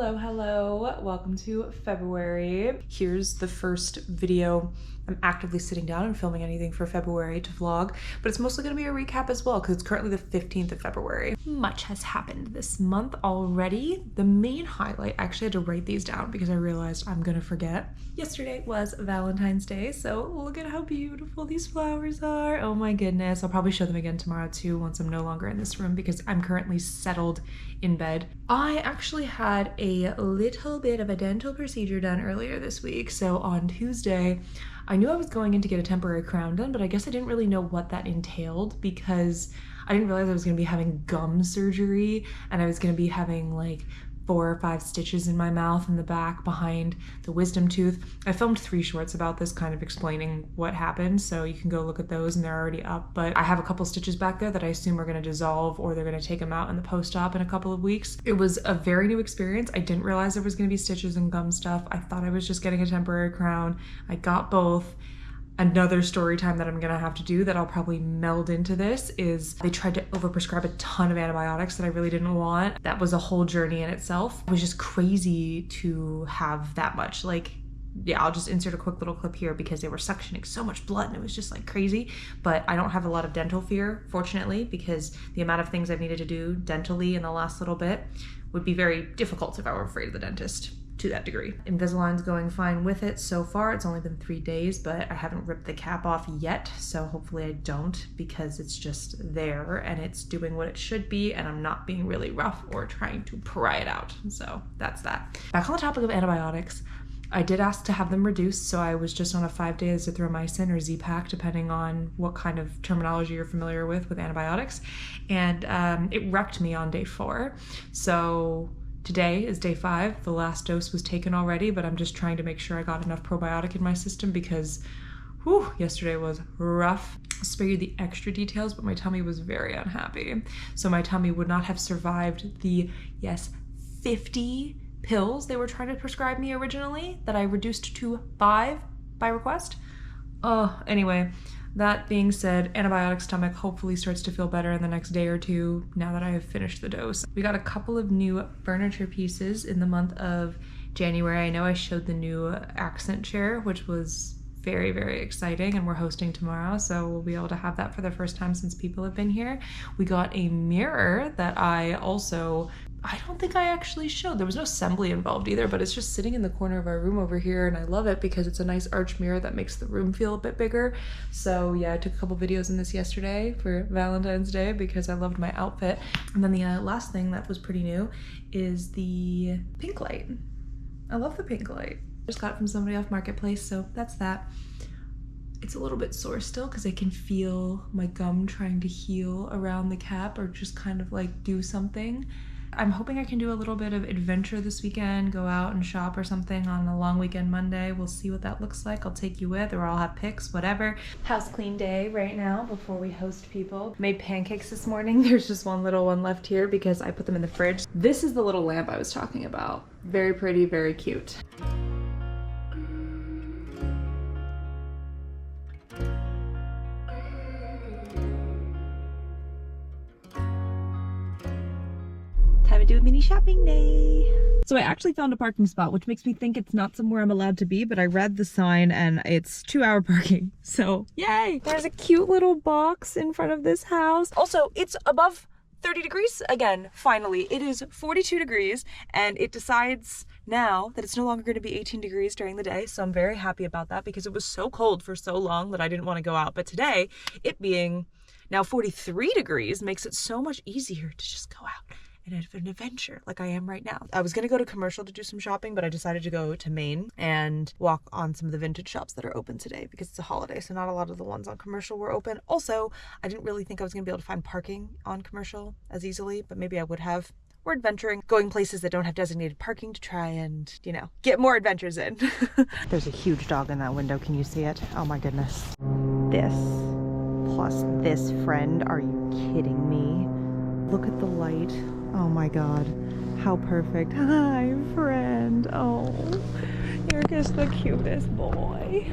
Hello, hello. Welcome to February. Here's the first video. I'm actively sitting down and filming anything for February to vlog, but it's mostly going to be a recap as well because it's currently the 15th of February. Much has happened this month already. The main highlight, I actually had to write these down because I realized I'm going to forget. Yesterday was Valentine's Day, so look at how beautiful these flowers are. Oh my goodness. I'll probably show them again tomorrow too once I'm no longer in this room because I'm currently settled in bed. I actually had a little bit of a dental procedure done earlier this week. So on Tuesday, I knew I was going in to get a temporary crown done, but I guess I didn't really know what that entailed because I didn't realize I was going to be having gum surgery and I was going to be having like 4 or 5 stitches in my mouth in the back behind the wisdom tooth. I filmed 3 shorts about this kind of explaining what happened, so you can go look at those and they're already up, but I have a couple stitches back there that I assume are going to dissolve or they're going to take them out in the post-op in a couple of weeks. It was a very new experience. I didn't realize there was going to be stitches and gum stuff. I thought I was just getting a temporary crown. I got both. Another story time that I'm gonna have to do that I'll probably meld into this is they tried to overprescribe a ton of antibiotics that I really didn't want. That was a whole journey in itself. It was just crazy to have that much. Like, yeah, I'll just insert a quick little clip here because they were suctioning so much blood and it was just like crazy. But I don't have a lot of dental fear, fortunately, because the amount of things I've needed to do dentally in the last little bit would be very difficult if I were afraid of the dentist. To that degree. Invisalign's going fine with it so far. It's only been 3 days, but I haven't ripped the cap off yet, so hopefully I don't because it's just there and it's doing what it should be and I'm not being really rough or trying to pry it out. So that's that. Back on the topic of antibiotics, I did ask to have them reduced, so I was just on a 5-day azithromycin or Z-Pak, depending on what kind of terminology you're familiar with antibiotics, and it wrecked me on day 4. So today is day 5. The last dose was taken already, but I'm just trying to make sure I got enough probiotic in my system because, whew, yesterday was rough. I'll spare you the extra details, but my tummy was very unhappy. So my tummy would not have survived the, 50 pills they were trying to prescribe me originally that I reduced to 5 by request. Anyway. That being said, antibiotic stomach hopefully starts to feel better in the next day or 2 now that I have finished the dose. We got a couple of new furniture pieces in the month of January. I know I showed the new accent chair, which was very, very exciting, and we're hosting tomorrow, so we'll be able to have that for the first time since people have been here. We got a mirror that I don't think I actually showed. There was no assembly involved either, but it's just sitting in the corner of our room over here, and I love it because it's a nice arch mirror that makes the room feel a bit bigger. So yeah, I took a couple videos in this yesterday for Valentine's Day because I loved my outfit. And then the last thing that was pretty new is the pink light. I love the pink light. Just got it from somebody off Marketplace, so that's that. It's a little bit sore still because I can feel my gum trying to heal around the cap or just kind of like do something. I'm hoping I can do a little bit of adventure this weekend, go out and shop or something on a long weekend Monday. We'll see what that looks like. I'll take you with, or I'll have pics, whatever. House clean day right now before we host people. Made pancakes this morning. There's just one little one left here because I put them in the fridge. This is the little lamp I was talking about. Very pretty, very cute. Time to do a mini shopping day. So I actually found a parking spot, which makes me think it's not somewhere I'm allowed to be, but I read the sign and it's 2-hour parking. So yay! There's a cute little box in front of this house. Also, it's above 30 degrees again, finally. It is 42 degrees and it decides now that it's no longer going to be 18 degrees during the day. So I'm very happy about that because it was so cold for so long that I didn't want to go out. But today, it being now 43 degrees makes it so much easier to just go out and have an adventure like I am right now. I was gonna go to Commercial to do some shopping, but I decided to go to Maine and walk on some of the vintage shops that are open today because it's a holiday, so not a lot of the ones on Commercial were open. Also, I didn't really think I was gonna be able to find parking on Commercial as easily, but maybe I would have. We're adventuring, going places that don't have designated parking to try and, you know, get more adventures in. There's a huge dog in that window. Can you see it? Oh my goodness. This plus this friend. Are you kidding me? Look at the light. Oh my god, how perfect. Hi, friend. Oh, you're just the cutest boy.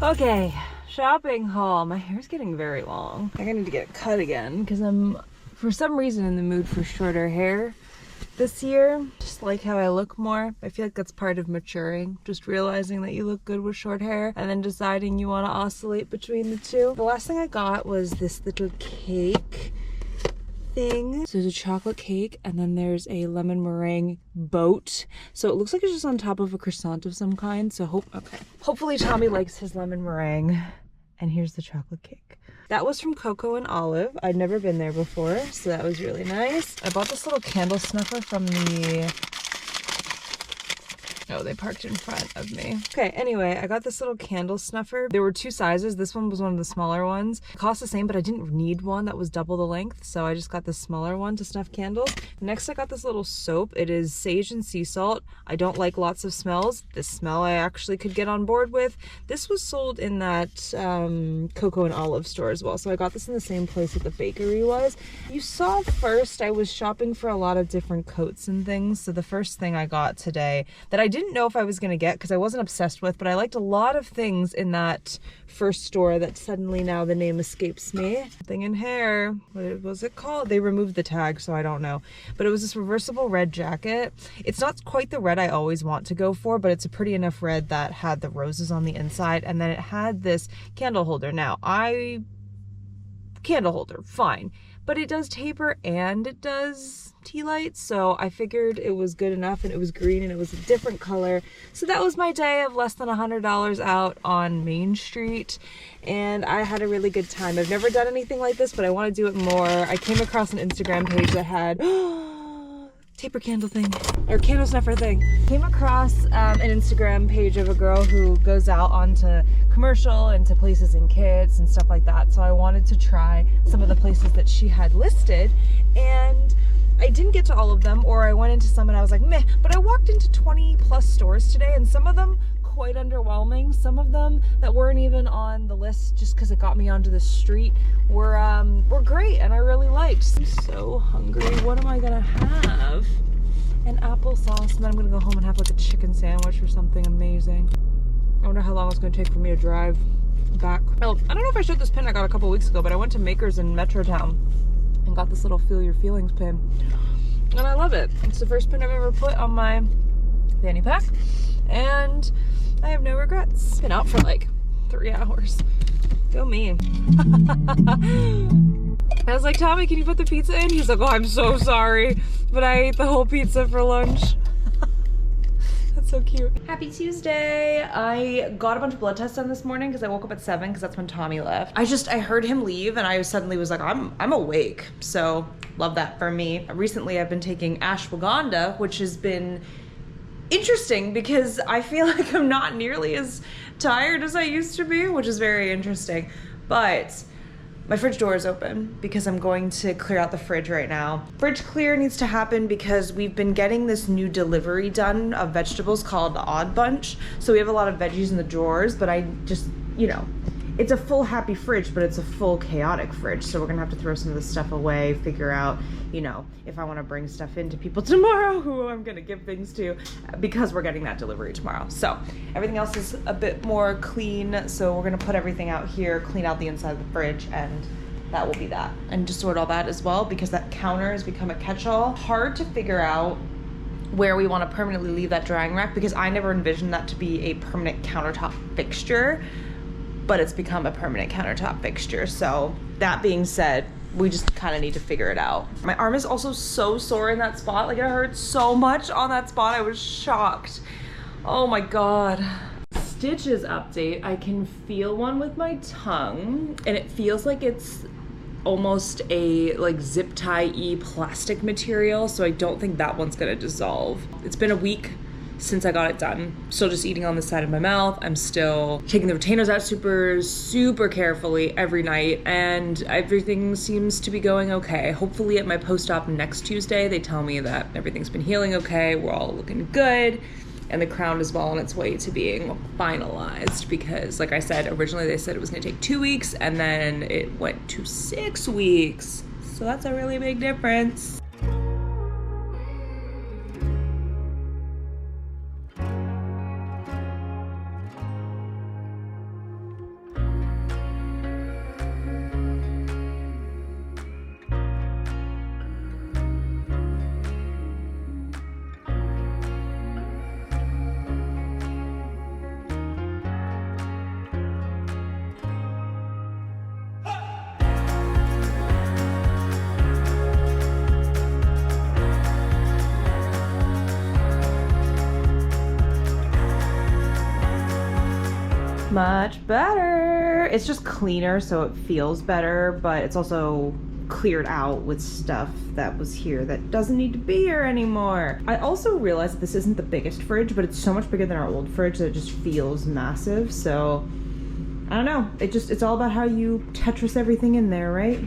Okay, shopping haul. My hair's getting very long. I think I need to get it cut again because I'm, for some reason, in the mood for shorter hair this year. Just like how I look more. I feel like that's part of maturing. Just realizing that you look good with short hair and then deciding you want to oscillate between the two. The last thing I got was this little cake thing. So there's a chocolate cake and then there's a lemon meringue boat. So it looks like it's just on top of a croissant of some kind. So hopefully Tommy likes his lemon meringue. And here's the chocolate cake. That was from Coco and Olive. I'd never been there before, so that was really nice. I bought this little candle snuffer from the... Oh, they parked in front of me. Okay, anyway, I got this little candle snuffer. There were two sizes. This one was one of the smaller ones. It cost the same, but I didn't need one that was double the length, so I just got the smaller one to snuff candles. Next, I got this little soap. It is sage and sea salt. I don't like lots of smells. This smell I actually could get on board with. This was sold in that Coco and Olive store as well, so I got this in the same place that the bakery was. You saw first I was shopping for a lot of different coats and things, so the first thing I got today that I didn't know if I was gonna get because I wasn't obsessed with, but I liked a lot of things in that first store that suddenly now the name escapes me. Thing in hair, what was it called? They removed the tag, so I don't know. But it was this reversible red jacket. It's not quite the red I always want to go for, but it's a pretty enough red that had the roses on the inside, and then it had this candle holder. Now, candle holder, fine. But it does taper and it does tea lights, so I figured it was good enough, and it was green and it was a different color. So that was my day of less than $100 out on Main Street, and I had a really good time. I've never done anything like this, but I want to do it more. I came across an Instagram page that had taper candle thing, or candle snuffer thing. Came across an Instagram page of a girl who goes out onto commercial and to places in Kits and stuff like that. So I wanted to try some of the places that she had listed, and I didn't get to all of them, or I went into some and I was like, meh, but I walked into 20 plus stores today, and some of them quite underwhelming. Some of them that weren't even on the list just because it got me onto the street were great, and I really liked. I'm so hungry. What am I gonna have? An applesauce, and then I'm gonna go home and have like a chicken sandwich or something amazing. I wonder how long it's gonna take for me to drive back. Well, I don't know if I showed this pin I got a couple weeks ago, but I went to Maker's in Metrotown and got this little Feel Your Feelings pin, and I love it. It's the first pin I've ever put on my fanny pack, and I have no regrets. Been out for like 3 hours. Go me. I was like, Tommy, can you put the pizza in? He's like, oh, I'm so sorry, but I ate the whole pizza for lunch. That's so cute. Happy Tuesday. I got a bunch of blood tests done this morning because I woke up at 7 because that's when Tommy left. I heard him leave and I suddenly was like, I'm awake. So love that for me. Recently I've been taking ashwagandha, which has been interesting because I feel like I'm not nearly as tired as I used to be, which is very interesting. But my fridge door is open because I'm going to clear out the fridge right now. Fridge clear needs to happen because we've been getting this new delivery done of vegetables called the Odd Bunch. So we have a lot of veggies in the drawers, but I just, you know, it's a full happy fridge, but it's a full chaotic fridge. So we're gonna have to throw some of this stuff away, figure out, you know, if I wanna bring stuff in to people tomorrow who I'm gonna give things to, because we're getting that delivery tomorrow. So everything else is a bit more clean. So we're gonna put everything out here, clean out the inside of the fridge, and that will be that. And just sort all that as well, because that counter has become a catch-all. Hard to figure out where we wanna permanently leave that drying rack, because I never envisioned that to be a permanent countertop fixture, but it's become a permanent countertop fixture. So that being said, we just kind of need to figure it out. My arm is also so sore in that spot. Like, it hurt so much on that spot. I was shocked. Oh my God. Stitches update. I can feel one with my tongue, and it feels like it's almost a like zip tie-y plastic material. So I don't think that one's gonna dissolve. It's been a week since I got it done. Still just eating on the side of my mouth. I'm still taking the retainers out super carefully every night, and everything seems to be going okay. Hopefully at my post-op next Tuesday, they tell me that everything's been healing okay, we're all looking good, and the crown is well on its way to being finalized, because like I said, originally they said it was gonna take 2 weeks, and then it went to 6 weeks. So that's a really big difference. Much better. It's just cleaner, so it feels better, but it's also cleared out with stuff that was here that doesn't need to be here anymore. I also realized that this isn't the biggest fridge, but it's so much bigger than our old fridge that it just feels massive. So I don't know. It's all about how you Tetris everything in there, right?